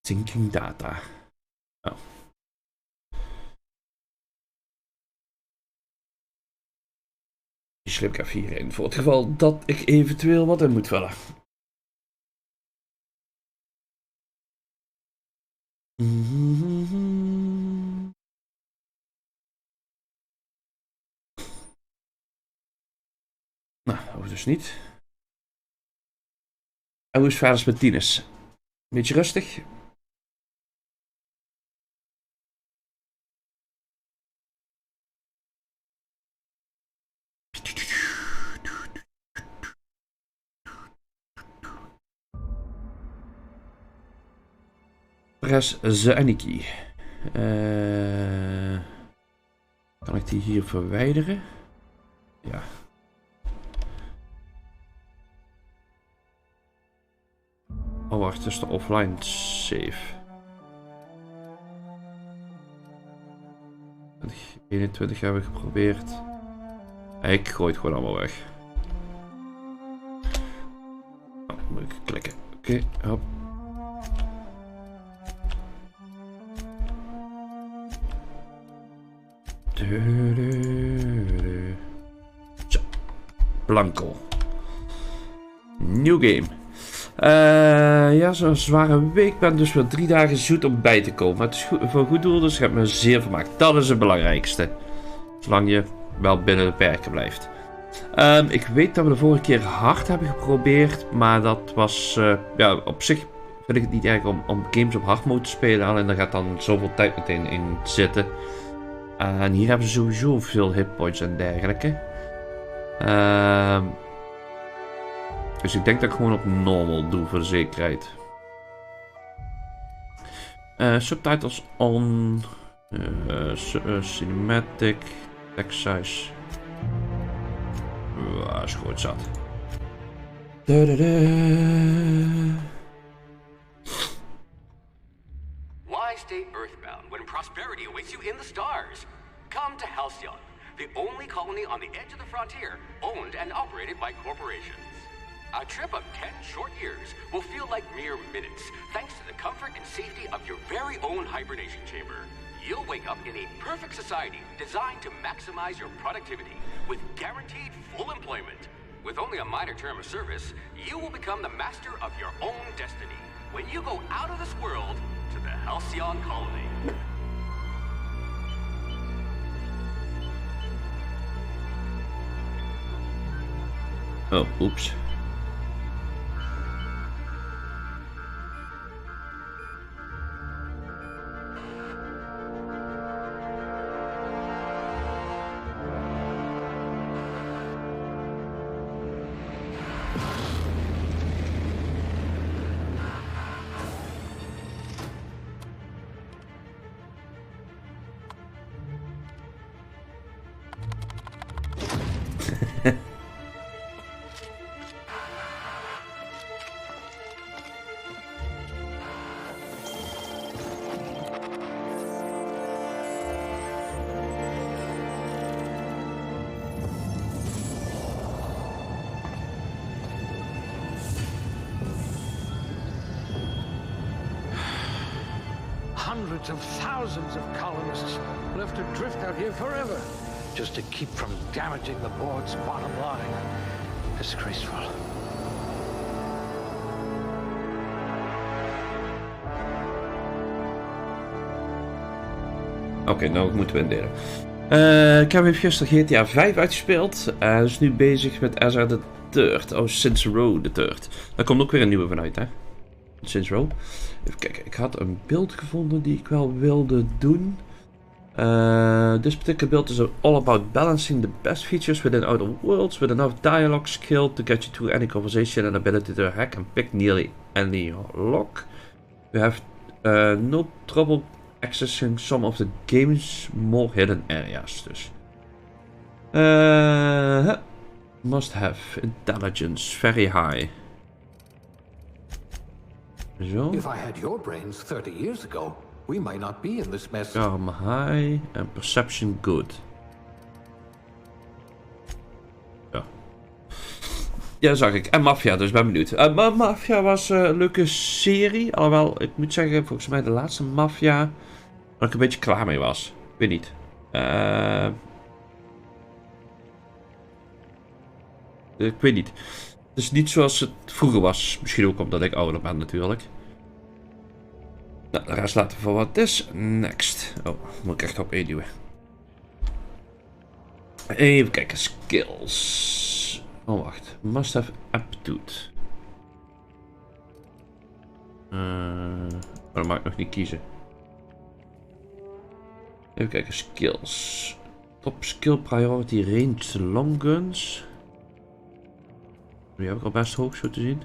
Syncing data. Oh. Die slip ik even hierin. Voor het geval dat ik eventueel wat in moet vullen. Nou, hoeft dus niet. En hoe is het verder met Tines? Beetje rustig? Press Zaniki. Kan ik die hier verwijderen? Ja. Oh wacht, het is de offline save. 2021 hebben we geprobeerd. Ik gooi het gewoon allemaal weg. Oh, moet ik klikken. Oké, hop. Zo. Blanco. New game. Ja, zo'n zware week. Ben dus weer 3 dagen zoet om bij te komen. Het is goed, voor goed doel, dus ik heb me zeer vermaakt. Dat is het belangrijkste. Zolang je wel binnen de perken blijft. Ik weet dat we de vorige keer hard hebben geprobeerd. Maar dat was... ja, op zich vind ik het niet erg om games op hard mode te spelen. Alleen daar gaat dan zoveel tijd meteen in zitten. En hier hebben ze sowieso veel hitpoints en dergelijke. Dus ik denk dat ik gewoon op normal doe voor de zekerheid. Subtitles on. Cinematic. Text size. Is goed zat. Why stay earthbound when prosperity awaits you in the stars? Come to Halcyon, the only colony on the edge of the frontier, owned and operated by corporations. A trip of 10 short years will feel like mere minutes, thanks to the comfort and safety of your very own hibernation chamber. You'll wake up in a perfect society designed to maximize your productivity with guaranteed full employment. With only a minor term of service, you will become the master of your own destiny when you go out of this world to the Halcyon colony. Oh, oops. Hundreds of thousands of colonists left adrift out here forever, just to keep from damaging the board's bottom line. Disgraceful. Oké, nou moeten we indelen. Ik heb even gisteren GTA 5 uitgespeeld. Dus nu bezig met Ezra the Third. Oh, Saints Row the Third. Daar komt ook weer een nieuwe vanuit, hè? Saints Row. Even kijken, ik had een beeld gevonden die ik wel wilde doen. This particular build is all about balancing the best features within outer worlds with enough dialogue skill to get you through any conversation and ability to hack and pick nearly any lock. You have no trouble accessing some of the game's more hidden areas. Dus. Must have intelligence very high. Zo. If I had your brains 30 years ago, we might not be in this mess. Charm high and perception good. Ja. Ja, zag ik. En Mafia, dus ben benieuwd. Maar Mafia was een leuke serie. Alhoewel, ik moet zeggen, volgens mij de laatste Mafia... dat ik een beetje klaar mee was. Ik weet niet. Ik weet niet. Het is niet zoals het vroeger was. Misschien ook omdat ik ouder ben natuurlijk. Nou, de rest laten we voor wat het is. Next. Oh, moet ik echt op één duwen. Even kijken. Skills. Oh, wacht. Must have aptitude. Dat mag ik nog niet kiezen. Even kijken. Skills. Top skill priority range long guns. Die heb ik al best hoog zo te zien.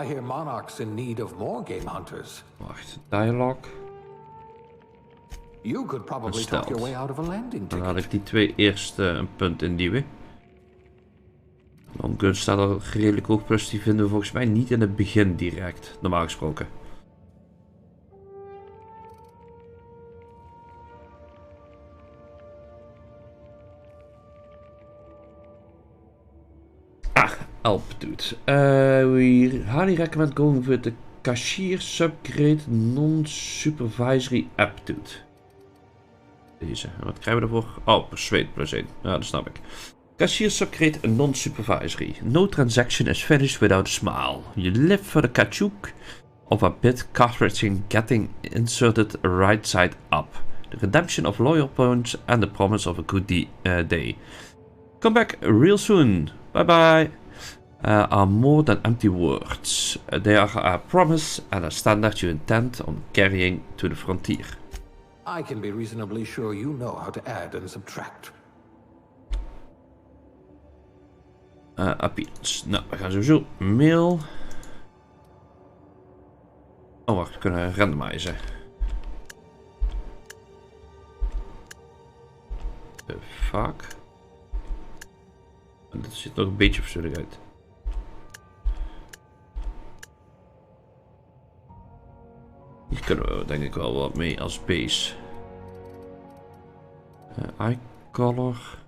I hear Monarch's in need of more game hunters. Wacht. Dialogue. You could probably talk your way out of a landing Dan laat ticket. ik die twee eerst een punt induwen. Long gun staat al redelijk hoog, plus die vinden we volgens mij niet in het begin direct, normaal gesproken. Altitude. We highly recommend going with the cashier subgrade non-supervisory aptitude. Deze. En wat krijgen we ervoor? Oh, persuade plus 1. Ja, dat snap ik. Cashier subgrade non-supervisory. No transaction is finished without a smile. You live for the kachuk of a bit cartridge getting inserted right side up. The redemption of loyal points and the promise of a good day. Come back real soon. Bye bye. Are more than empty words. They are a promise and a standard you intend on carrying to the frontier. I can be reasonably sure you know how to add and subtract. Appearance. Nou, we gaan sowieso mail. Oh, wacht, we kunnen randomizen. The fuck? Dat ziet nog een beetje verstuurlijk uit. Hier kunnen we denk ik wel wat mee als base. Eye color.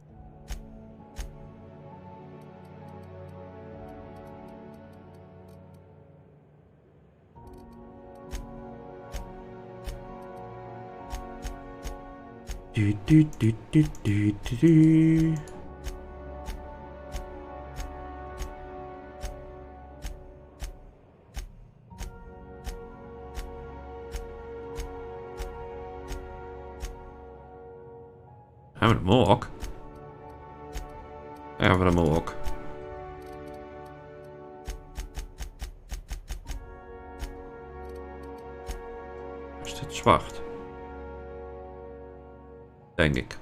Hebben we de mohawk? Ja, hebben we de mohawk. Is dit zwart? Denk ik.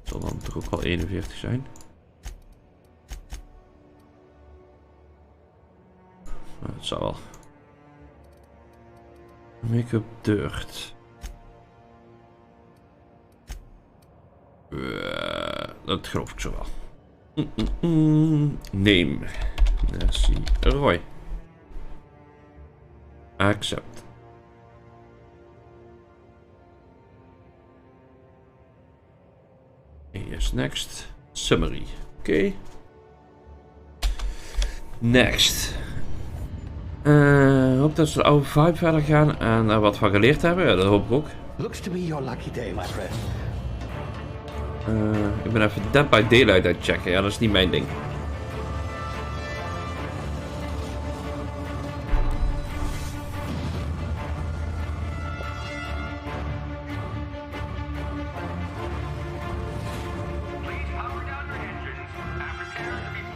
Zal dan toch ook wel 41 zijn? Nou, het zou wel. Make-up dirt. Dat geloof ik zo wel. Name. Nancy Roy. Accept. Yes, next. Summary. Oké. Next. Hoop dat ze de oude vibe verder gaan en er wat van geleerd hebben. Ja, dat hoop ik ook. Looks to be your lucky day, my friend. Ik ben even Dead by Daylight aan het checken. Ja, dat is niet mijn ding.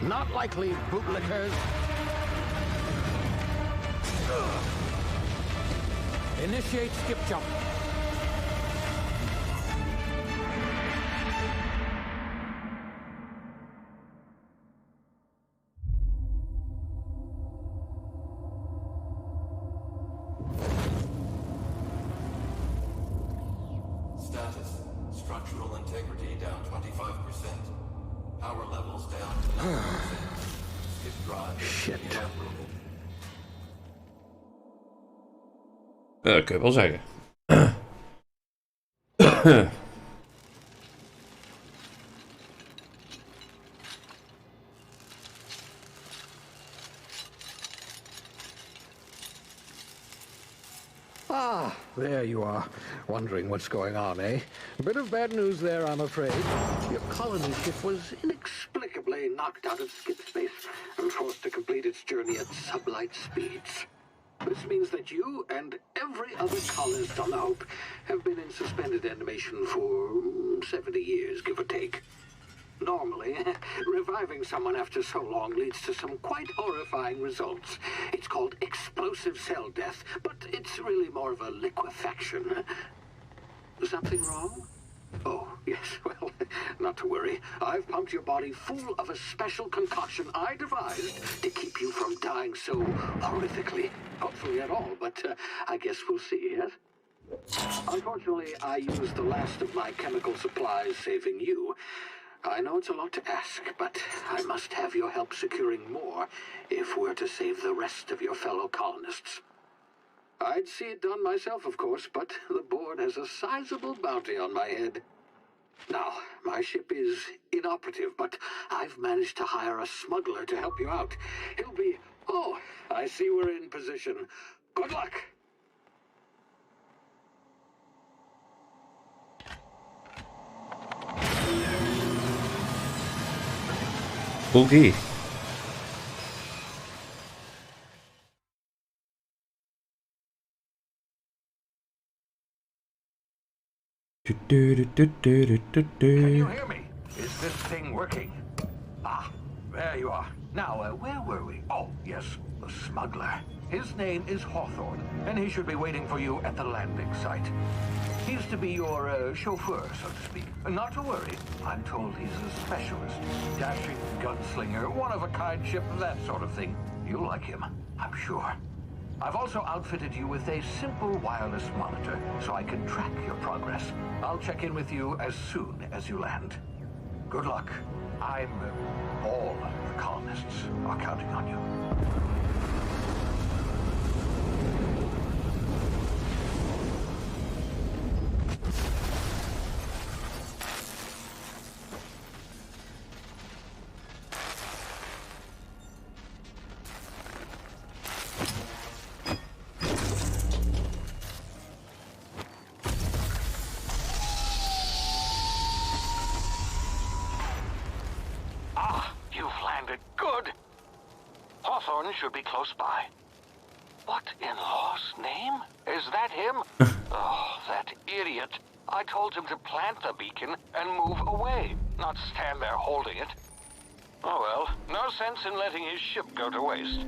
Not likely, bootlickers. Initiate skip jump. Structural integrity down 25%. Power levels down 9%. Skip drive. Shit. Dat kun je wel zeggen. Ah, there you are. Wondering what's going on, eh? A bit of bad news there, I'm afraid. Your colony ship was inexplicably knocked out of skip space and forced to complete its journey at sublight speeds. This means that you and every other colonist on the Hope have been in suspended animation for 70 years, give or take. Normally, reviving someone after so long leads to some quite horrifying results. It's called explosive cell death, but it's really more of a liquefaction. Something wrong? Oh, yes, well, not to worry. I've pumped your body full of a special concoction I devised to keep you from dying so horrifically. Hopefully at all, but I guess we'll see, yes? Unfortunately, I used the last of my chemical supplies saving you. I know it's a lot to ask, but I must have your help securing more if we're to save the rest of your fellow colonists. I'd see it done myself, of course, but the board has a sizable bounty on my head. Now, my ship is inoperative, but I've managed to hire a smuggler to help you out. He'll be... Oh, I see we're in position. Good luck! Okay. Can you hear me? Is this thing working? Ah, there you are. Now, where were we? Oh, yes, the smuggler. His name is Hawthorne, and he should be waiting for you at the landing site. He's to be your chauffeur, so to speak. Not to worry. I'm told he's a specialist. Dashing gunslinger, one-of-a-kind ship, that sort of thing. You'll like him, I'm sure. I've also outfitted you with a simple wireless monitor, so I can track your progress. I'll check in with you as soon as you land. Good luck. All the colonists are counting on you. Should be close by. What in law's name? Is that him? Oh, that idiot. I told him to plant the beacon and move away, not stand there holding it. Oh well, no sense in letting his ship go to waste.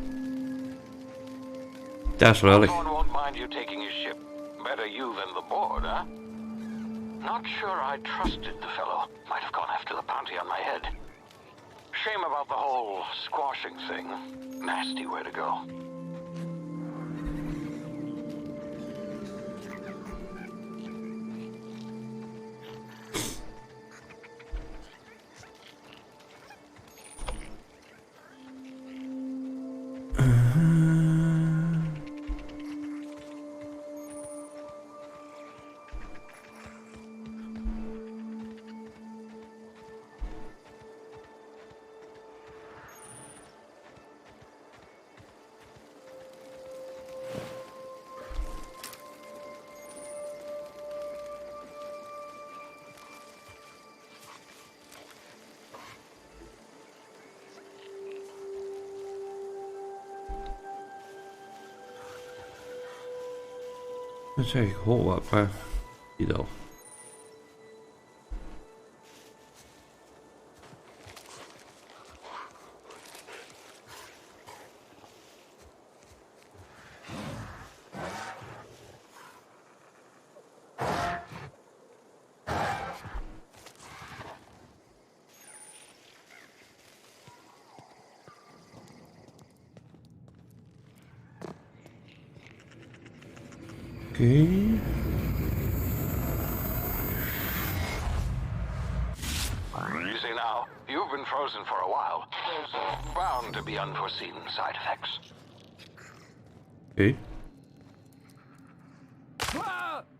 That's really. Hawthorne won't mind you taking his ship. Better you than the board, huh? Not sure I trusted the fellow. Might have gone after the bounty on my head. Shame about the whole squashing thing. Nasty way to go. Dan zeg ik hoor wat, maar niet al. Oké. frozen for a while. There's bound to be unforeseen side effects. Okay.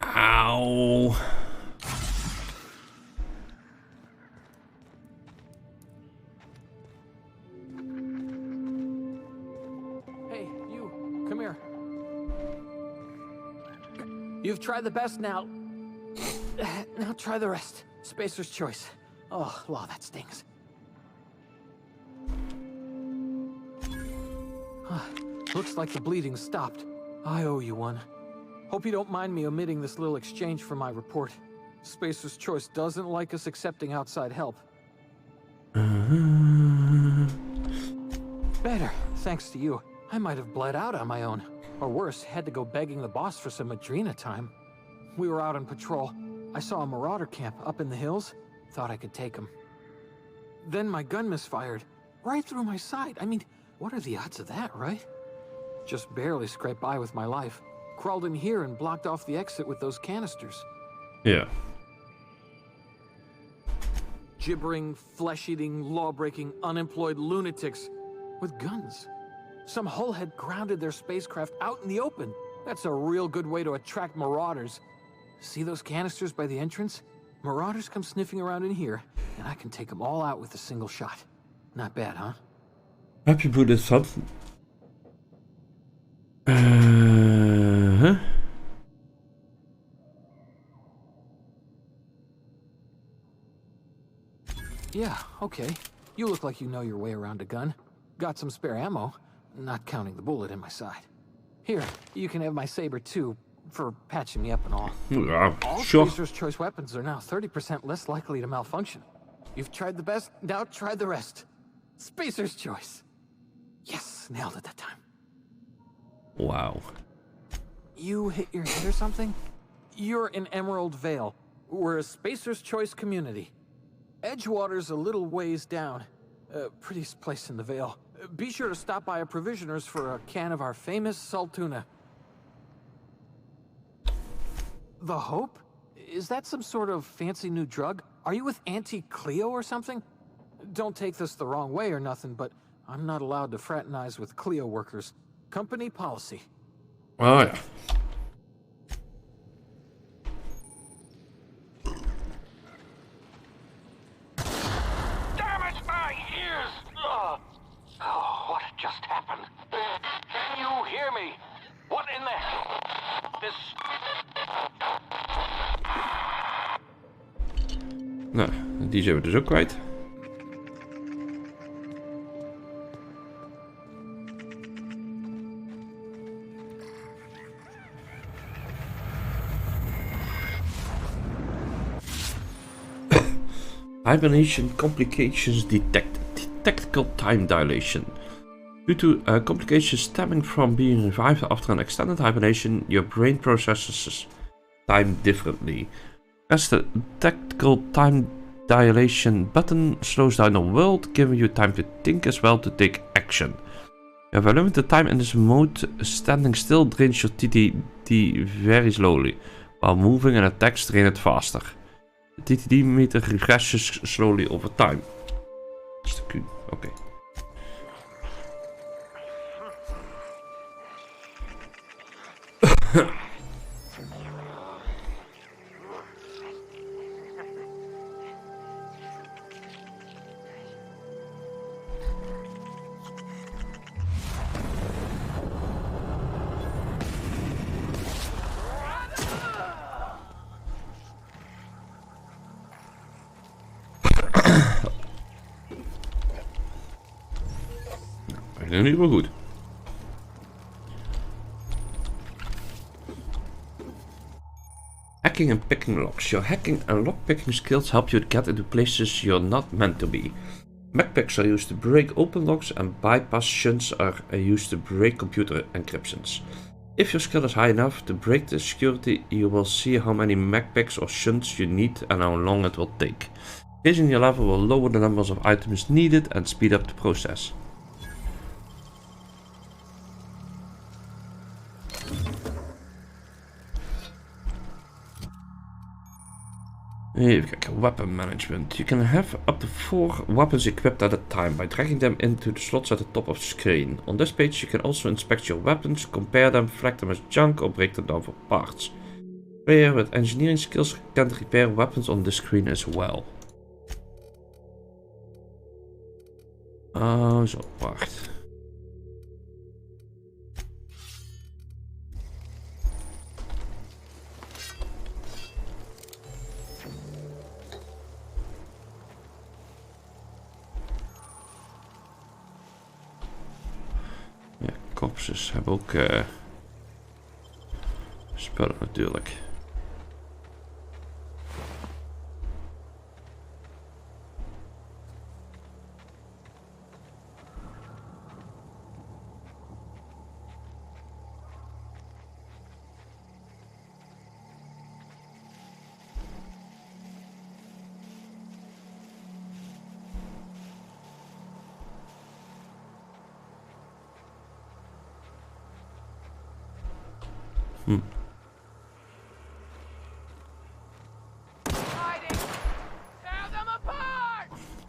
Ow. Hey, you, come here. You've tried the best now. Now try the rest. Spacer's choice. Oh, law, that stings. Looks like the bleeding stopped. I owe you one. Hope you don't mind me omitting this little exchange from my report. Spacer's choice doesn't like us accepting outside help. Better, thanks to you. I might have bled out on my own. Or worse, had to go begging the boss for some Adrena time. We were out on patrol. I saw a marauder camp up in the hills. Thought I could take him. Then my gun misfired. Right through my side. I mean, what are the odds of that, right? Just barely scraped by with my life. Crawled in here and blocked off the exit with those canisters. Yeah. Gibbering, flesh-eating, law-breaking, unemployed lunatics with guns. Some hullhead grounded their spacecraft out in the open. That's a real good way to attract marauders. See those canisters by the entrance? Marauders come sniffing around in here, and I can take them all out with a single shot. Not bad, huh? Heb je broeder zat? Yeah, okay. You look like you know your way around a gun. Got some spare ammo, not counting the bullet in my side. Here, you can have my saber too, for patching me up and all. Ja, All sure. Spacer's choice weapons are now 30% less likely to malfunction. You've tried the best, now try the rest. Spacer's choice. Yes, nailed it that time. Wow. You hit your head or something? You're in Emerald Vale. We're a Spacer's choice community. Edgewater's a little ways down. Prettiest place in the Vale. Be sure to stop by a provisioner's for a can of our famous salt tuna. The Hope? Is that some sort of fancy new drug? Are you with Auntie Cleo or something? Don't take this the wrong way or nothing, but I'm not allowed to fraternize with Cleo workers. Company policy. Oh ja. Damn it, my ears! Oh, what just happened? Can you hear me? What in the hell? Nou, die zijn we dus ook kwijt. Hibernation complications detected. Tactical time dilation. Due to complications stemming from being revived after an extended hibernation, your brain processes time differently. Press the tactical time dilation button slows down the world, giving you time to think as well to take action. You have a limited time in this mode. Standing still drains your TTD very slowly, while moving and attacks drain it faster. The TTD meter regresses slowly over time. That's the Q. Okay. In ieder geval goed. Hacking and picking locks. Your hacking and lockpicking skills help you get into places you're not meant to be. Backpacks are used to break open locks and bypass shunts are used to break computer encryptions. If your skill is high enough to break the security, you will see how many backpacks or shunts you need and how long it will take. Raising your level will lower the numbers of items needed and speed up the process. Even kijken, weapon management. You can have up to 4 weapons equipped at a time by dragging them into the slots at the top of the screen. On this page you can also inspect your weapons, compare them, flag them as junk or break them down for parts. Player with engineering skills can repair weapons on this screen as well. Oh, zo, wacht. Ja, corpses hebben ook spullen natuurlijk.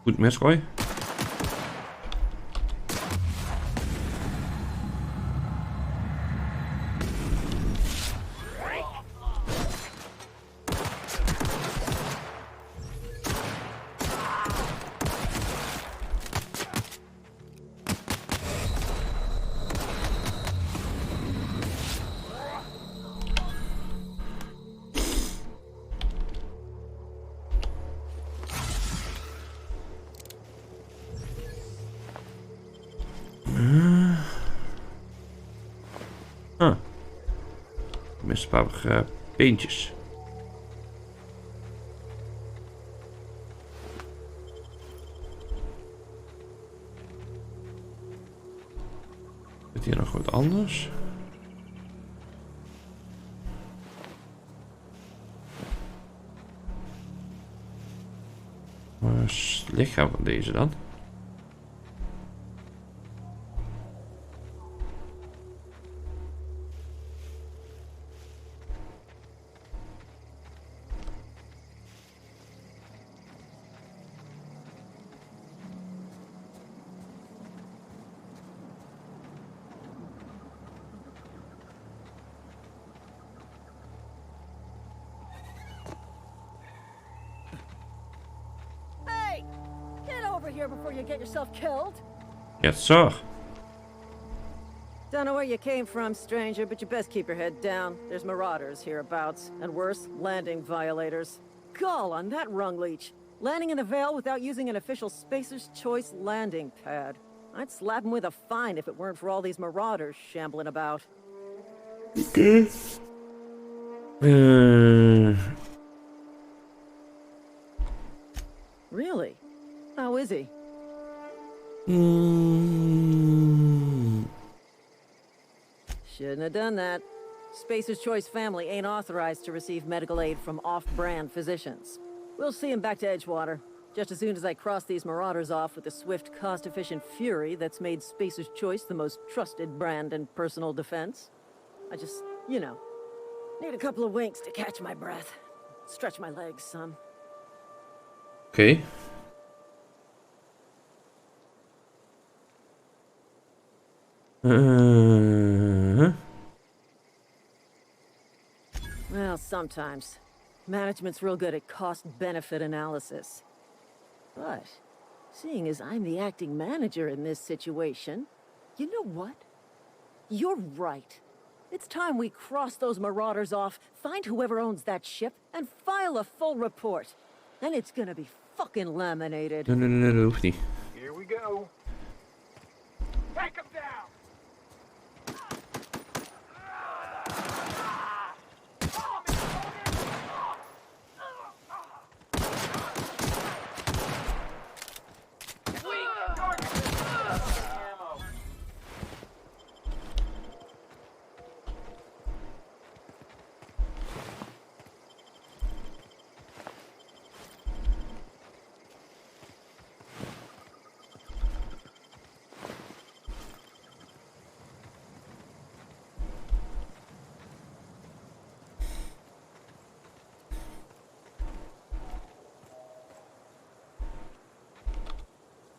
Goed mes, Roy. Mis een paar beentjes. Zit hier nog wat anders? Waar is het lichaam van deze dan? Here before you get yourself killed. Yes, sir. Don't know where you came from, stranger, but you best keep your head down. There's marauders hereabouts, and worse, landing violators. Gall on that rung leech. Landing in the Vale without using an official Spacer's Choice landing pad. I'd slap him with a fine if it weren't for all these marauders shambling about. Okay. Really? How is he? Shouldn't have done that. Spacer's Choice family ain't authorized to receive medical aid from off-brand physicians. We'll see him back to Edgewater, just as soon as I cross these marauders off with the swift, cost-efficient fury that's made Spacer's Choice the most trusted brand in personal defense. I just, you know, need a couple of winks to catch my breath. Stretch my legs, son. Okay. Well, sometimes. Management's real good at cost-benefit analysis. But, seeing as I'm the acting manager in this situation, you know what? You're right. It's time we cross those marauders off, find whoever owns that ship, and file a full report. Then it's gonna be fucking laminated. Nee, dat hoeft niet. Here we go. Take him down.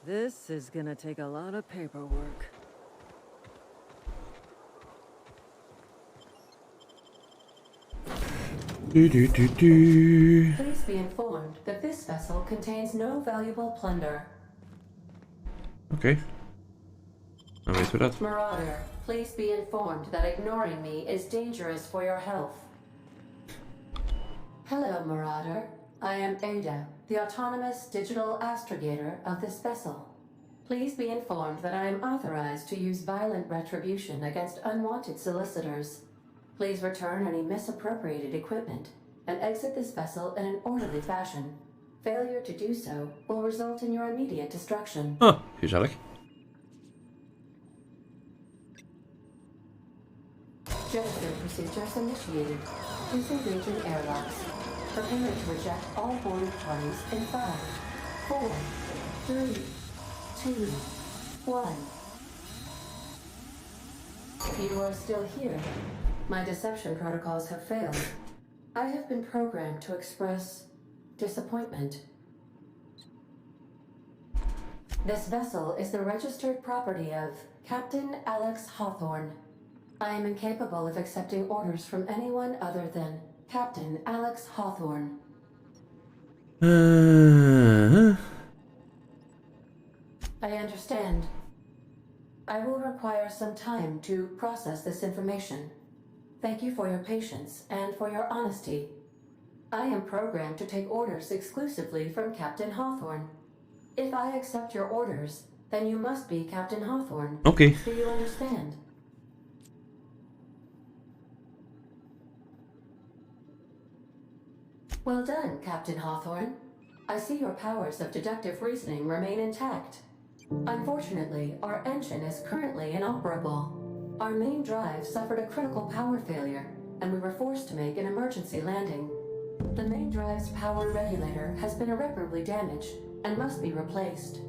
This is gonna take a lot of paperwork. Please be informed that this vessel contains no valuable plunder. Oké. Dan weten we dat. Marauder, please be informed that ignoring me is dangerous for your health. Hello, Marauder. I am Ada, the autonomous digital astrogator of this vessel. Please be informed that I am authorized to use violent retribution against unwanted solicitors. Please return any misappropriated equipment and exit this vessel in an orderly fashion. Failure to do so will result in your immediate destruction. Oh, gezellig. Gesture procedures initiated. Disengaging airlocks. Prepare to reject all boarding parties in 5, 4, 3, 2, 1. You are still here. My deception protocols have failed. I have been programmed to express disappointment. This vessel is the registered property of Captain Alex Hawthorne. I am incapable of accepting orders from anyone other than Captain Alex Hawthorne. I understand. I will require some time to process this information. Thank you for your patience and for your honesty. I am programmed to take orders exclusively from Captain Hawthorne. If I accept your orders, then you must be Captain Hawthorne. Oké. Do you understand? Well done, Captain Hawthorne. I see your powers of deductive reasoning remain intact. Unfortunately, our engine is currently inoperable. Our main drive suffered a critical power failure, and we were forced to make an emergency landing. The main drive's power regulator has been irreparably damaged and must be replaced.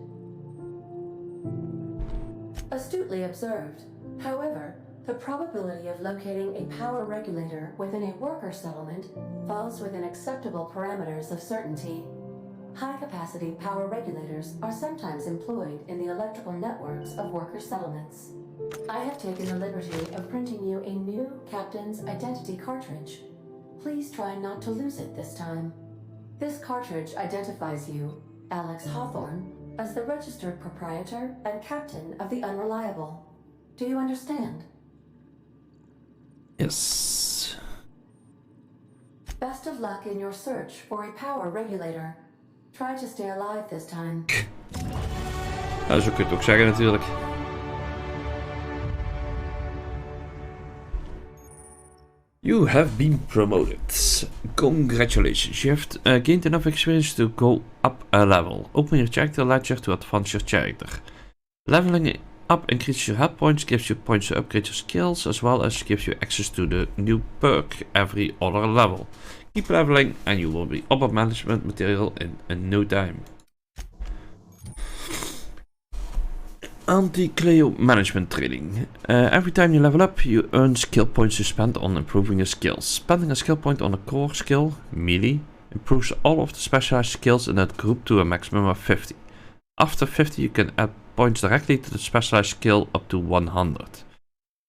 Astutely observed. However, the probability of locating a power regulator within a worker settlement falls within acceptable parameters of certainty. High-capacity power regulators are sometimes employed in the electrical networks of worker settlements. I have taken the liberty of printing you a new Captain's Identity cartridge. Please try not to lose it this time. This cartridge identifies you, Alex Hawthorne, as the registered proprietor and captain of the Unreliable. Do you understand? Yes. Best of luck in your search for a power regulator. Try to stay alive this time. Nou, zo kun je het ook zeggen natuurlijk. You have been promoted. Congratulations. You have gained enough experience to go up a level. Open your character ledger to advance your character. Leveling up increases your health points, gives you points to upgrade your skills, as well as gives you access to the new perk every other level. Keep leveling and you will be upper management material in no time. Anti-Cleo management training. Every time you level up, you earn skill points to spend on improving your skills. Spending a skill point on a core skill, melee, improves all of the specialized skills in that group to a maximum of 50. After 50, you can add points directly to the specialized skill up to 100.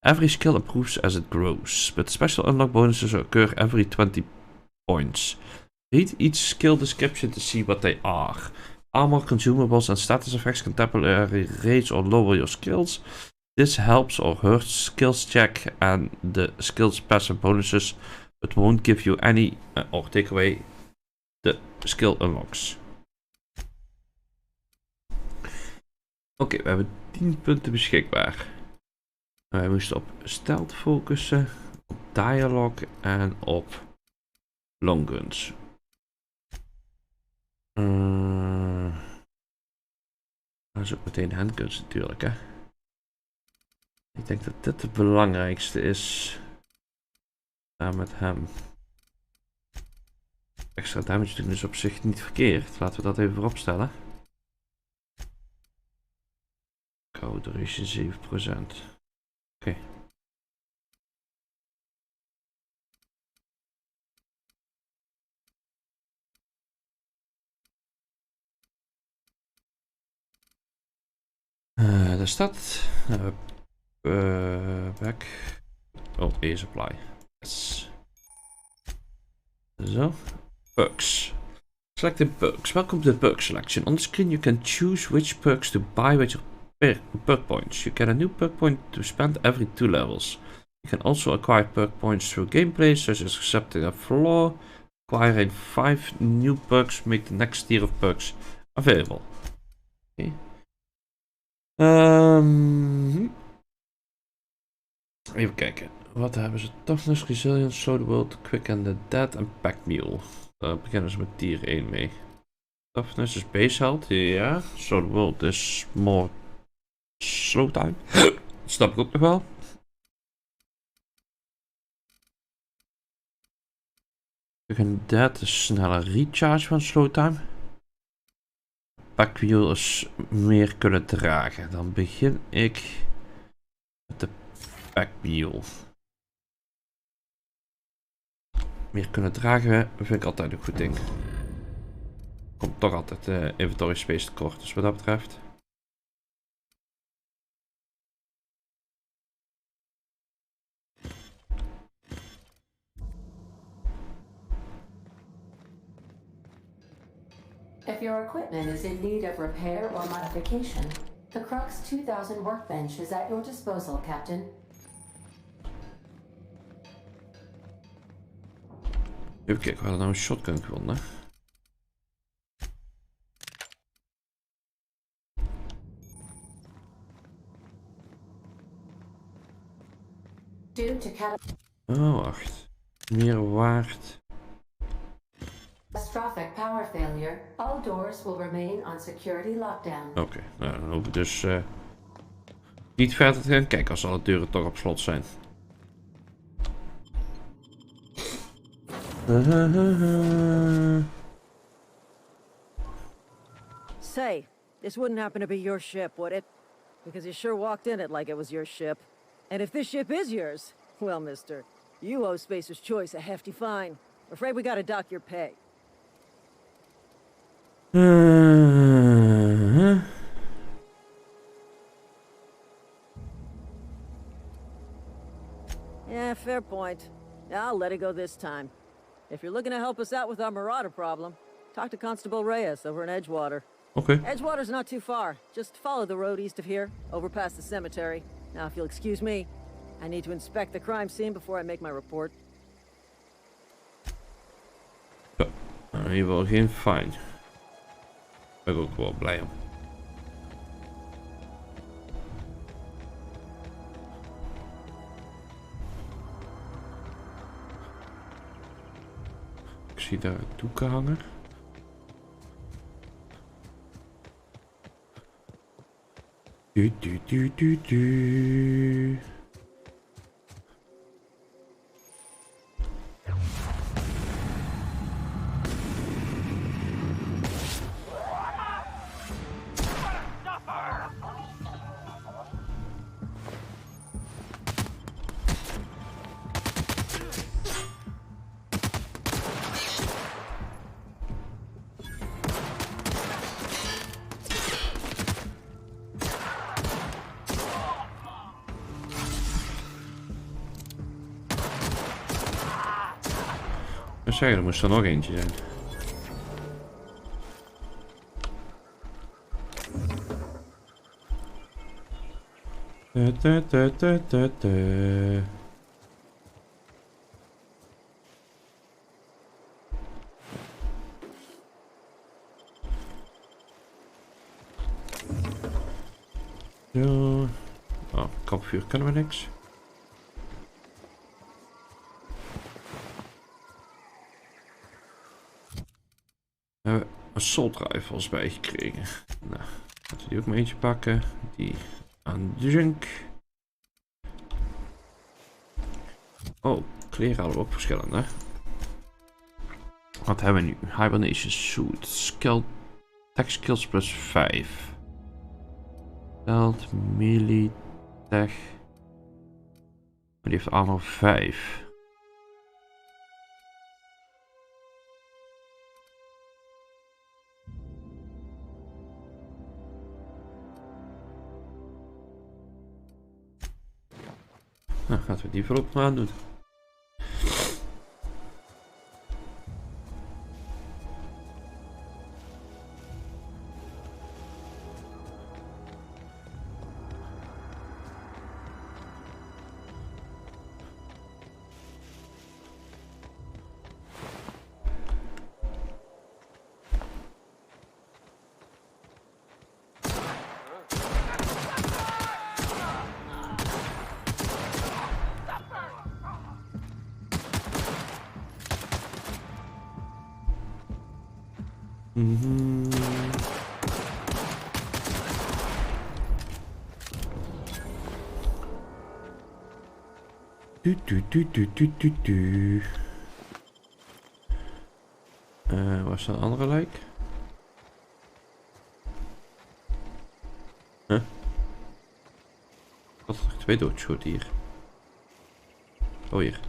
Every skill improves as it grows, but special unlock bonuses occur every 20 points. Read each skill description to see what they are. Armor, consumables, and status effects can temporarily raise or lower your skills. This helps or hurts skills check and the skills passive bonuses, but won't give you any or take away the skill unlocks. Oké, we hebben 10 punten beschikbaar. Wij moesten op stealth focussen, op dialogue en op long guns. Dat is ook meteen handguns natuurlijk, hè. Ik denk dat dit het belangrijkste is. Samen met hem. Extra damage doen is op zich niet verkeerd. Laten we dat even voorop stellen. Code duration 7%. Oké. is dat. Back. Oh, E-supply. Yes. Zo. Perks. Selected perks. Welcome to the perk selection. On the screen you can choose which perks to buy with your perk points. You get a new perk point to spend every 2 levels. You can also acquire perk points through gameplay, such as accepting a flaw. Acquiring 5 new perks make the next tier of perks available. Okay. Even kijken. Wat hebben ze? Toughness, Resilience, Show the World, Quick and the Dead en Pack Mule. Daar beginnen ze met tier 1 mee. Toughness is base health, ja. Show the World is more slow time. Dat snap ik ook nog wel. Quick and the Dead is sneller recharge van slow time. Pack Mule is meer kunnen dragen. Dan begin ik met de Pack Mule. Meer kunnen dragen vind ik altijd een goed ding. Komt toch altijd inventory space tekort, dus wat dat betreft. If your equipment is in need of repair or modification, the Crux 2000 workbench is at your disposal, Captain. Even kijken, we hadden nou een shotgun gewonnen. Oh, wacht. Meer waard. Catastrophic power failure. All doors will remain on security lockdown. Oké, nou, dan hoeven we dus niet verder te gaan kijken als alle deuren toch op slot zijn. Say, this wouldn't happen to be your ship, would it? Because you sure walked in it like it was your ship. And if this ship is yours, well, mister, you owe Spacer's Choice a hefty fine. Afraid we gotta dock your pay. Yeah, fair point. I'll let it go this time. If you're looking to help us out with our marauder problem, talk to Constable Reyes over in Edgewater. Okay. Edgewater's not too far. Just follow the road east of here, over past the cemetery. Now, if you'll excuse me, I need to inspect the crime scene before I make my report. Ja, in ieder geval geen fijn. Ben ik ook wel blij om. Ik zie daar doeken hangen. Du. Ik zeggen, er moest er nog eentje zijn. Zo. Oh, kampvuur kunnen we niks. We hebben assault rifles bijgekregen. Nou, laten we die ook maar eentje pakken. Die aan junk. Oh, kleren hadden we ook verschillende. Wat hebben we nu? Hibernation suit. Skill. Tech skills plus 5. Stealth, melee, tech. Maar die heeft armor 5. Laten we die voorlopig maar aan doen. Waar is een andere lijk? Huh? Wat had ik 2 doodschoten hier? Oh, hier.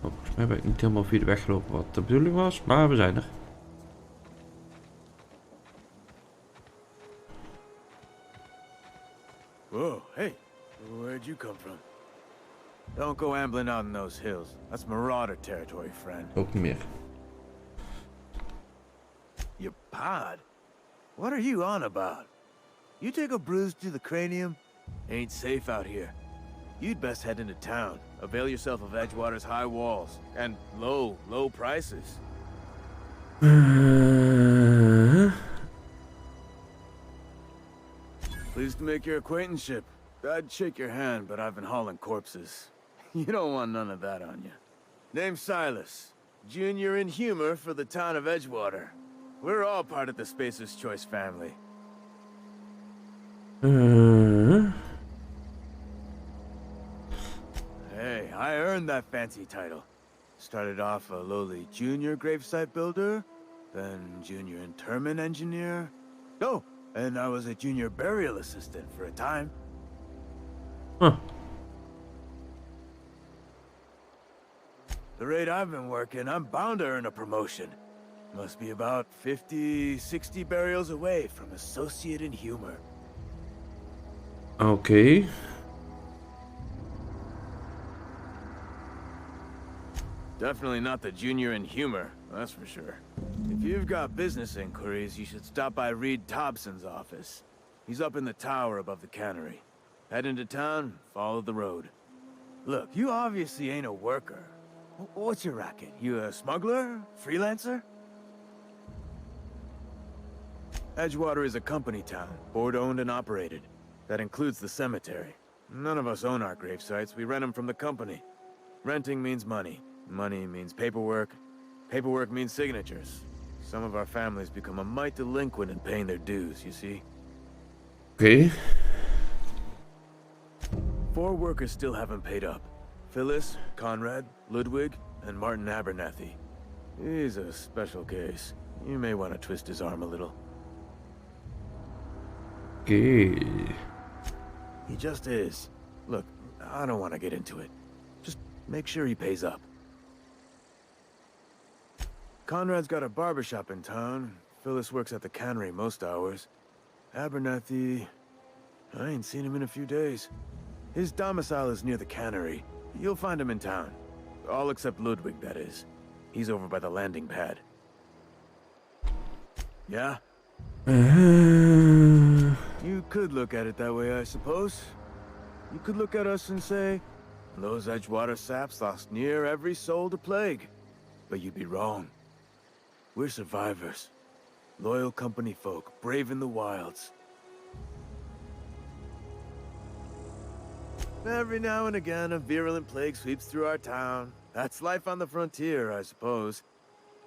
Volgens mij ben ik niet helemaal via de weg gelopen wat de bedoeling was, maar we zijn er. Whoa, hey, where'd you come from? Don't go ambling out in those hills. That's marauder territory, friend. Ook niet meer. Your pod? What are you on about? You take a bruise to the cranium? Ain't safe out here. You'd best head into town. Avail yourself of Edgewater's high walls. And low prices. Pleased to make your acquaintanceship. I'd shake your hand, but I've been hauling corpses. You don't want none of that on you. Name's Silas. Junior in humor for the town of Edgewater. We're all part of the Spacer's Choice family. Hey, I earned that fancy title. Started off a lowly junior gravesite builder, then junior interment engineer. Oh, and I was a junior burial assistant for a time. Huh. The rate I've been working, I'm bound to earn a promotion. Must be about 50, 60 burials away from associate in humor. Okay. Definitely not the junior in humor, that's for sure. If you've got business inquiries, you should stop by Reed Thompson's office. He's up in the tower above the cannery. Head into town, follow the road. Look, you obviously ain't a worker. What's your racket? You a smuggler? Freelancer? Edgewater is a company town, board-owned and operated. That includes the cemetery. None of us own our grave sites, we rent them from the company. Renting means money. Money means paperwork. Paperwork means signatures. Some of our families become a mite delinquent in paying their dues, you see? Okay. 4 workers still haven't paid up. Phyllis, Conrad, Ludwig, and Martin Abernathy. He's a special case. You may want to twist his arm a little. Okay. He just is. Look, I don't want to get into it. Just make sure he pays up. Conrad's got a barbershop in town. Phyllis works at the cannery most hours. Abernathy... I ain't seen him in a few days. His domicile is near the cannery. You'll find him in town. All except Ludwig, that is. He's over by the landing pad. Yeah? You could look at it that way, I suppose. You could look at us and say, those Edgewater saps lost near every soul to plague. But you'd be wrong. We're survivors. Loyal company folk, brave in the wilds. Every now and again, a virulent plague sweeps through our town. That's life on the frontier, I suppose.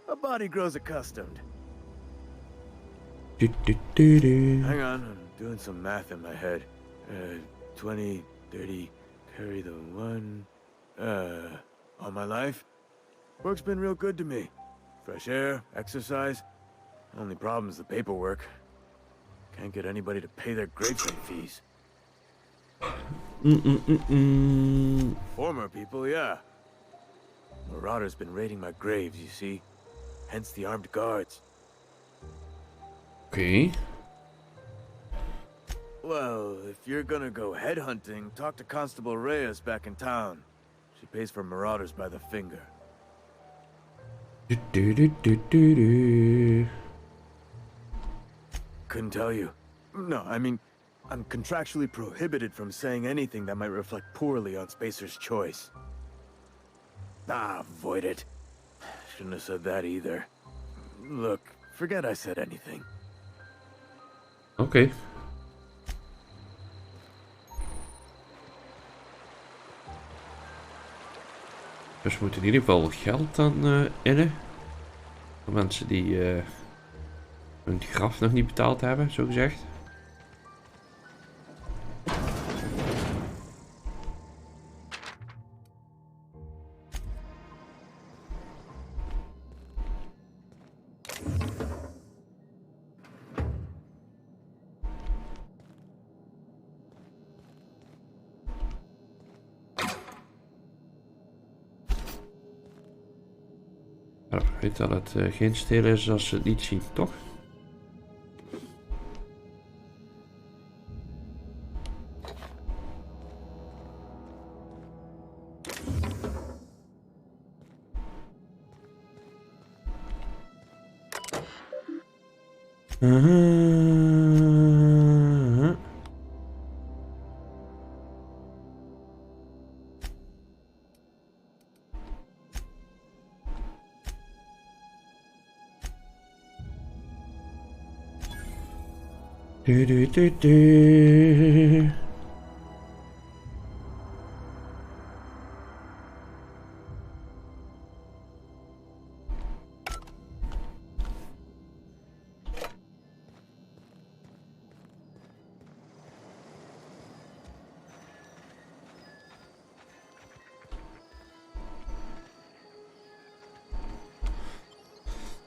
A body grows accustomed. Hang on, I'm doing some math in my head. 20, 30, carry the 1. All my life? Work's been real good to me. Fresh air, exercise. Only problem's the paperwork. Can't get anybody to pay their gravesite fees. Former people, yeah. Marauders been raiding my graves, you see. Hence the armed guards. Okay. Well, if you're gonna go headhunting, talk to Constable Reyes back in town. She pays for marauders by the finger. Couldn't tell you. No, I mean, I'm contractually prohibited from saying anything that might reflect poorly on Spacer's choice. Ah, avoid it. Shouldn't have said that either. Look, forget I said anything. Oké. Dus we moeten in ieder geval geld dan innen. Voor mensen die hun graf nog niet betaald hebben, zo gezegd. Ik weet dat het geen stelen is als ze het niet zien, toch?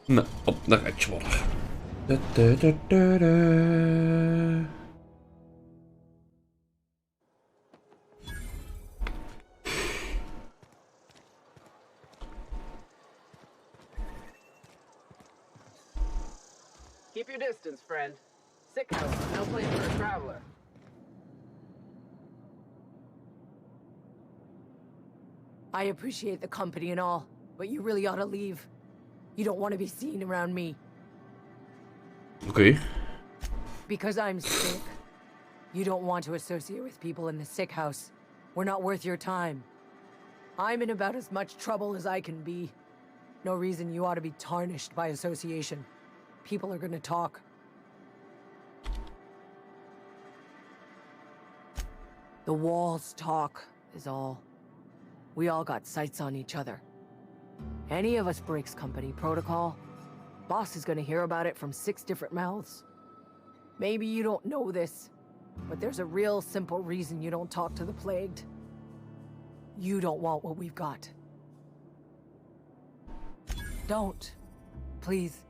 Nou, op naar Edgewater. Keep your distance, friend. Sick house, no place for a traveler. I appreciate the company and all, but you really ought to leave. You don't want to be seen around me. Okay. Because I'm sick. You don't want to associate with people in the sick house. We're not worth your time. I'm in about as much trouble as I can be. No reason you ought to be tarnished by association. People are gonna talk. The walls talk, is all. We all got sights on each other. Any of us breaks company protocol, boss is gonna hear about it from 6 different mouths. Maybe you don't know this, but there's a real simple reason you don't talk to the plagued. You don't want what we've got. Don't. Please.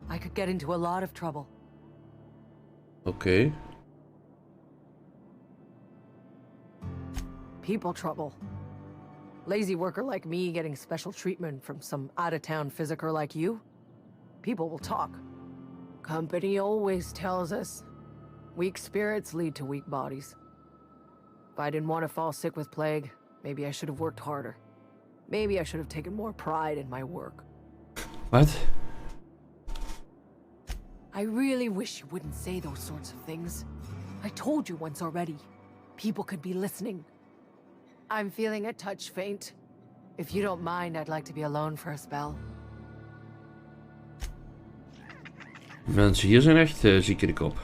I could get into a lot of trouble. Okay. People trouble. Lazy worker like me getting special treatment from some out-of-town physiker like you? People will talk. Company always tells us, weak spirits lead to weak bodies. If I didn't want to fall sick with plague, maybe I should have worked harder. Maybe I should have taken more pride in my work. What? I really wish you wouldn't say those sorts of things. I told you once already. People could be listening. I'm feeling a touch faint. If you don't mind, I'd like to be alone for a spell. Mensen hier zijn echt ziek in de kop.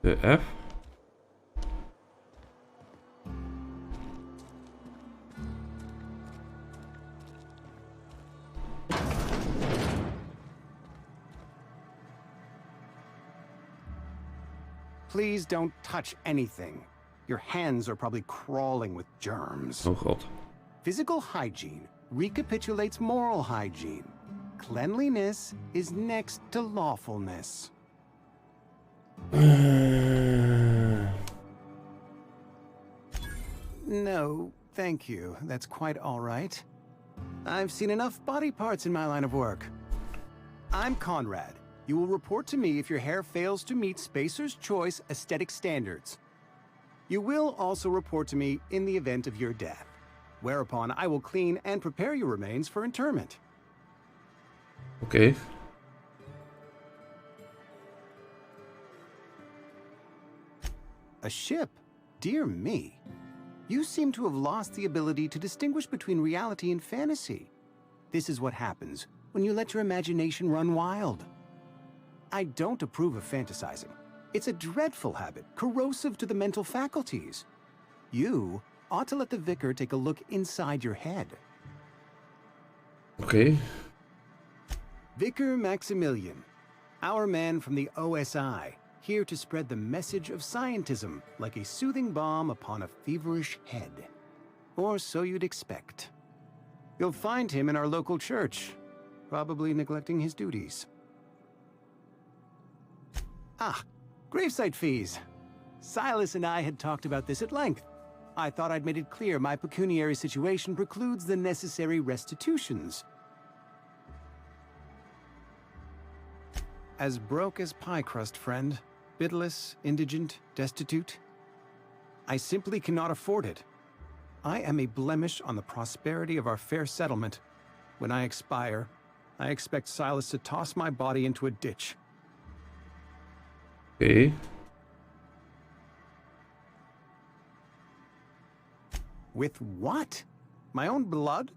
De F. Please don't touch anything. Your hands are probably crawling with germs. Oh god. Physical hygiene recapitulates moral hygiene. Cleanliness is next to lawfulness. No, thank you. That's quite all right. I've seen enough body parts in my line of work. I'm Conrad. You will report to me if your hair fails to meet Spacer's Choice aesthetic standards. You will also report to me in the event of your death, whereupon I will clean and prepare your remains for interment. Okay. A ship? Dear me. You seem to have lost the ability to distinguish between reality and fantasy. This is what happens when you let your imagination run wild. I don't approve of fantasizing. It's a dreadful habit, corrosive to the mental faculties. You ought to let the vicar take a look inside your head. Okay. Vicar Maximilian, our man from the OSI, here to spread the message of scientism like a soothing balm upon a feverish head. Or so you'd expect. You'll find him in our local church, probably neglecting his duties. Ah, gravesite fees. Silas and I had talked about this at length. I thought I'd made it clear my pecuniary situation precludes the necessary restitutions. As broke as pie crust, friend. Bidless, indigent, destitute. I simply cannot afford it. I am a blemish on the prosperity of our fair settlement. When I expire, I expect Silas to toss my body into a ditch. Okay. With what? My own blood?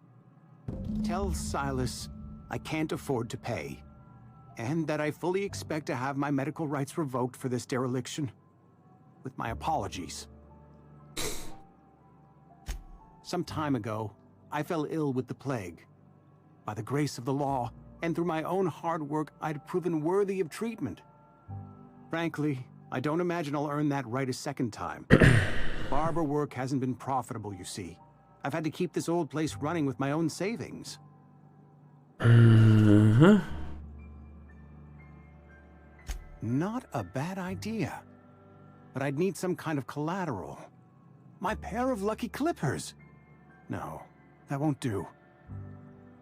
Tell Silas I can't afford to pay. And that I fully expect to have my medical rights revoked for this dereliction. With my apologies. Some time ago, I fell ill with the plague. By the grace of the law, and through my own hard work, I'd proven worthy of treatment. Frankly, I don't imagine I'll earn that right a second time. Barber work hasn't been profitable, you see. I've had to keep this old place running with my own savings. Not a bad idea. But I'd need some kind of collateral. My pair of lucky clippers. No, that won't do.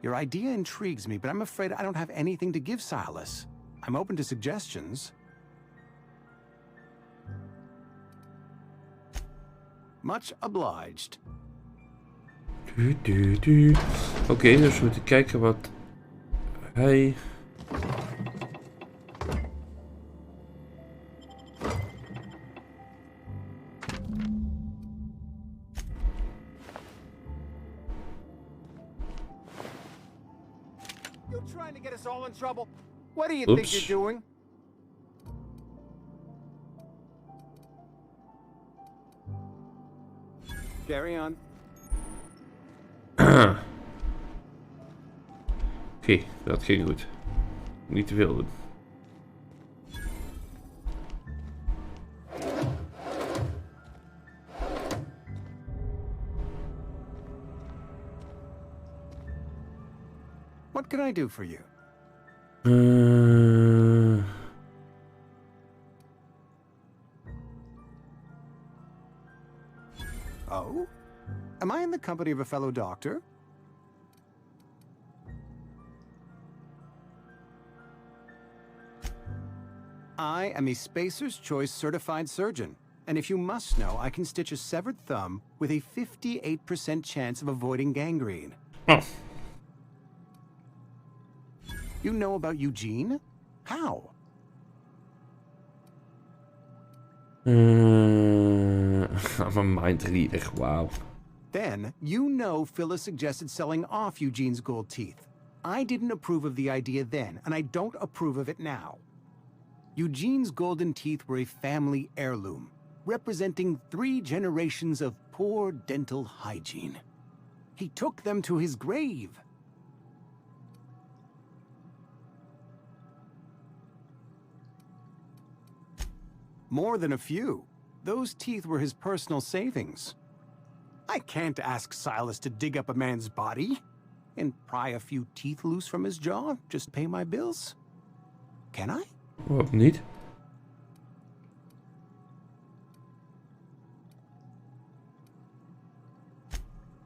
Your idea intrigues me, but I'm afraid I don't have anything to give Silas. I'm open to suggestions. Much obliged. Oké, dus we moeten kijken wat hij... You trying to get us all in trouble? What do you think you're doing? Carry on. Oké, dat ging goed. Niet te veel doen. What can I do for you? Oh? Am I in the company of a fellow doctor? I am a Spacer's Choice certified surgeon, and if you must know, I can stitch a severed thumb with a 58% chance of avoiding gangrene. Oh. You know about Eugene? How? I'm a mind reader, wow. Then, you know Phyllis suggested selling off Eugene's gold teeth. I didn't approve of the idea then, and I don't approve of it now. Eugene's golden teeth were a family heirloom, representing 3 generations of poor dental hygiene. He took them to his grave. More than a few. Those teeth were his personal savings. I can't ask Silas to dig up a man's body and pry a few teeth loose from his jaw just to pay my bills. Can I? Waarom niet?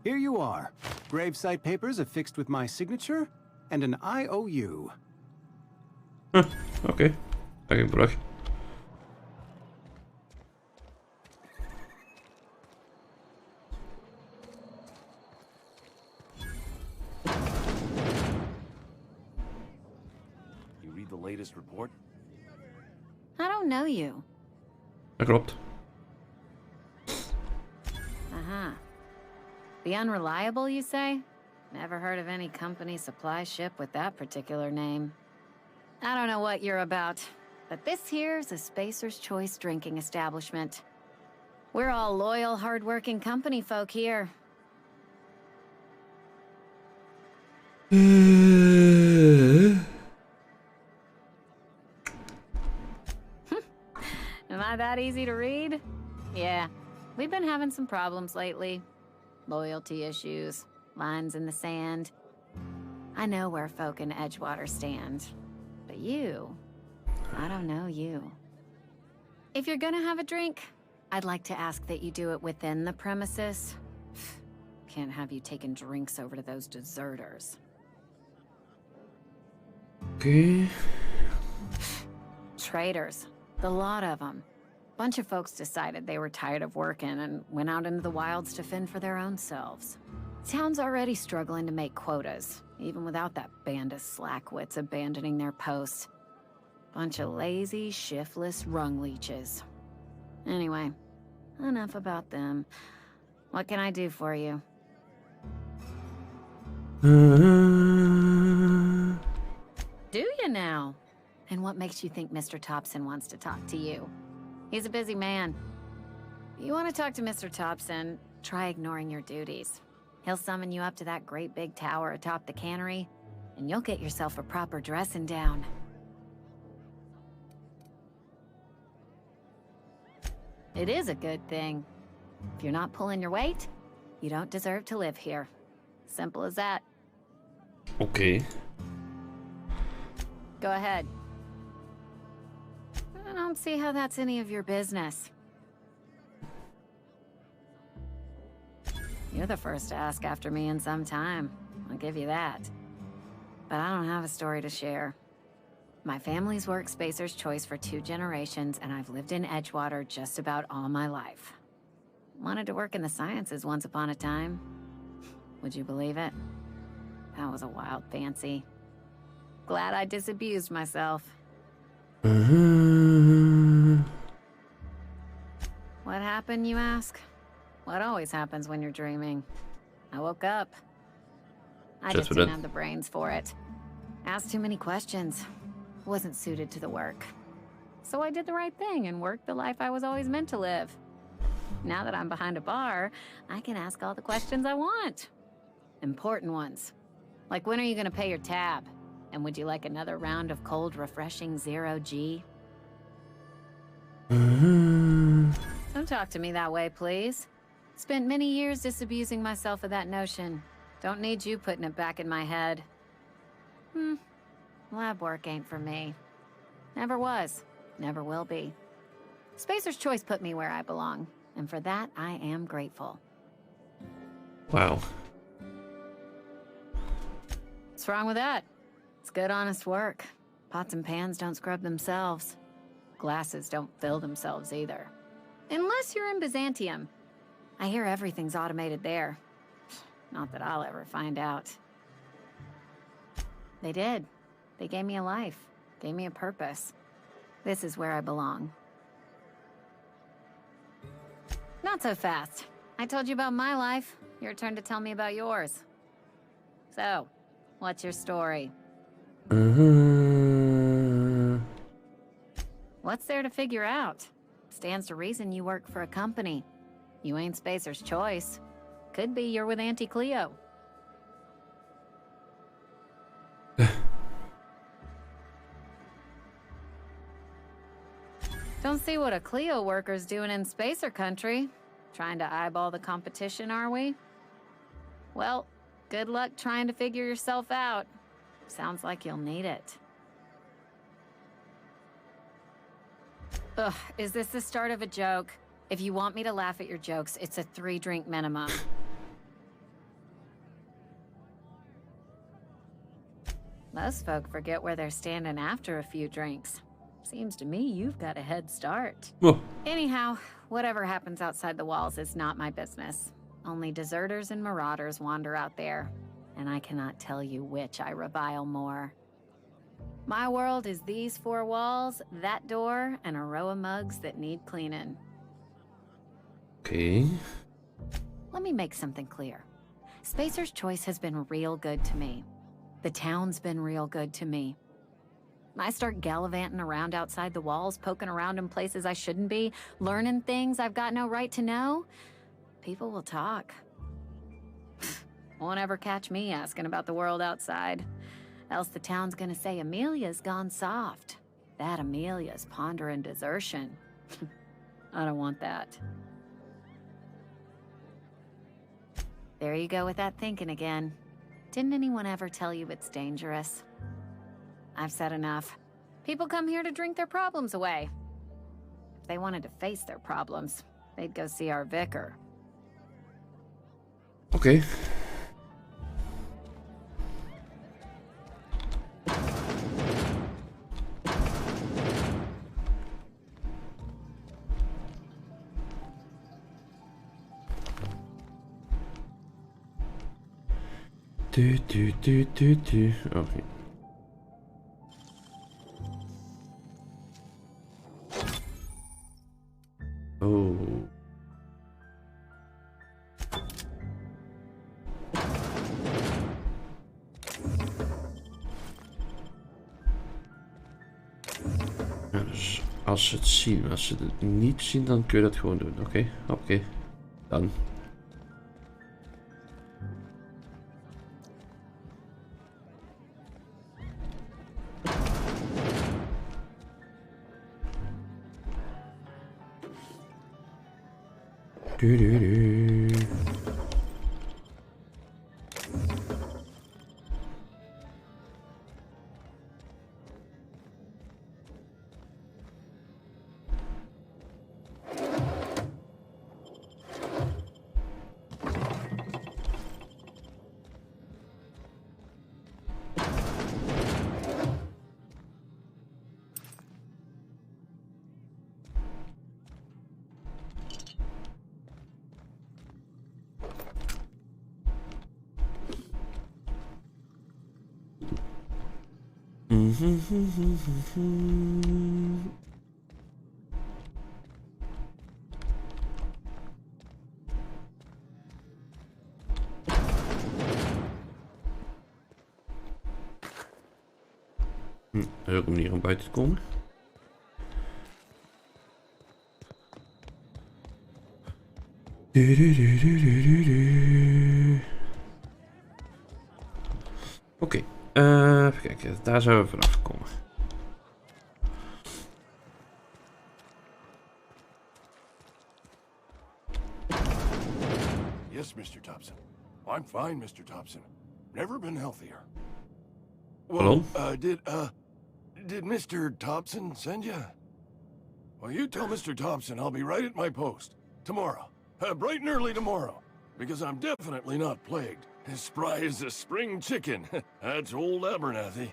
Here you are. Gravesite papers affixed with my signature and an IOU. Oké. Dat ging terug. You read the latest report? I don't know you. Dat klopt. Uh-huh. The Unreliable, you say? Never heard of any company supply ship with that particular name. I don't know what you're about, but this here's a Spacer's Choice drinking establishment. We're all loyal, hard-working company folk here. Am I that easy to read? Yeah, we've been having some problems lately. Loyalty issues, lines in the sand. I know where folk in Edgewater stand. But you, I don't know you. If you're gonna have a drink, I'd like to ask that you do it within the premises. Can't have you taking drinks over to those deserters. Oké. Traitors. The lot of them. Bunch of folks decided they were tired of working and went out into the wilds to fend for their own selves. Town's already struggling to make quotas, even without that band of slackwits abandoning their posts. Bunch of lazy, shiftless rung leeches. Anyway, enough about them. What can I do for you? Do you now? And what makes you think Mr. Thompson wants to talk to you? He's a busy man. You want to talk to Mr. Thompson, try ignoring your duties. He'll summon you up to that great big tower atop the cannery, and you'll get yourself a proper dressing down. It is a good thing. If you're not pulling your weight, you don't deserve to live here. Simple as that. Oké. Go ahead. I don't see how that's any of your business. You're the first to ask after me in some time. I'll give you that. But I don't have a story to share. My family's worked Spacer's Choice for 2 generations, and I've lived in Edgewater just about all my life. Wanted to work in the sciences once upon a time. Would you believe it? That was a wild fancy. Glad I disabused myself. What happened, you ask? What always happens when you're dreaming? I woke up. I just didn't have the brains for it. Asked too many questions. Wasn't suited to the work. So I did the right thing and worked the life I was always meant to live. Now that I'm behind a bar, I can ask all the questions I want. Important ones. Like, when are you gonna pay your tab? And would you like another round of cold, refreshing 0G? Don't talk to me that way, please. Spent many years disabusing myself of that notion. Don't need you putting it back in my head. Lab work ain't for me. Never was. Never will be. Spacer's Choice put me where I belong, and for that, I am grateful. Wow. What's wrong with that? It's good, honest work. Pots and pans don't scrub themselves. Glasses don't fill themselves either. Unless you're in Byzantium. I hear everything's automated there. Not that I'll ever find out. They did. They gave me a life. Gave me a purpose. This is where I belong. Not so fast. I told you about my life. Your turn to tell me about yours. So, what's your story? What's there to figure out? Stands to reason you work for a company. You ain't Spacer's choice. Could be you're with Auntie Cleo. Don't see what a Cleo worker's doing in Spacer country. Trying to eyeball the competition, are we? Well, good luck trying to figure yourself out. Sounds like you'll need it. Ugh, is this the start of a joke? If you want me to laugh at your jokes, it's a 3-drink minimum. Most folk forget where they're standing after a few drinks. Seems to me you've got a head start. Oh. Anyhow, whatever happens outside the walls is not my business. Only deserters and marauders wander out there, and I cannot tell you which I revile more. My world is these 4 walls, that door, and a row of mugs that need cleaning. Okay. Let me make something clear. Spacer's Choice has been real good to me. The town's been real good to me. I start gallivanting around outside the walls, poking around in places I shouldn't be, learning things I've got no right to know. People will talk. Won't ever catch me asking about the world outside. Else the town's gonna say Amelia's gone soft. That Amelia's pondering desertion. I don't want that. There you go with that thinking again. Didn't anyone ever tell you it's dangerous? I've said enough. People come here to drink their problems away. If they wanted to face their problems, they'd go see our vicar. Okay. Okay. Oh. Ja, dus als ze het zien, als ze het niet zien, dan kun je dat gewoon doen. Oké, oké. Dan. Er is ook een manier om buiten te komen. Oké, even kijken, daar zijn we vanaf gekomen. Yes, Mr. Thompson. I'm fine, Mr. Thompson. Never been healthier. Well, did Mr. Thompson send you? Well, you tell Mr. Thompson I'll be right at my post. Tomorrow. Bright and early tomorrow. Because I'm definitely not plagued. As spry as a spring chicken. That's old Abernathy.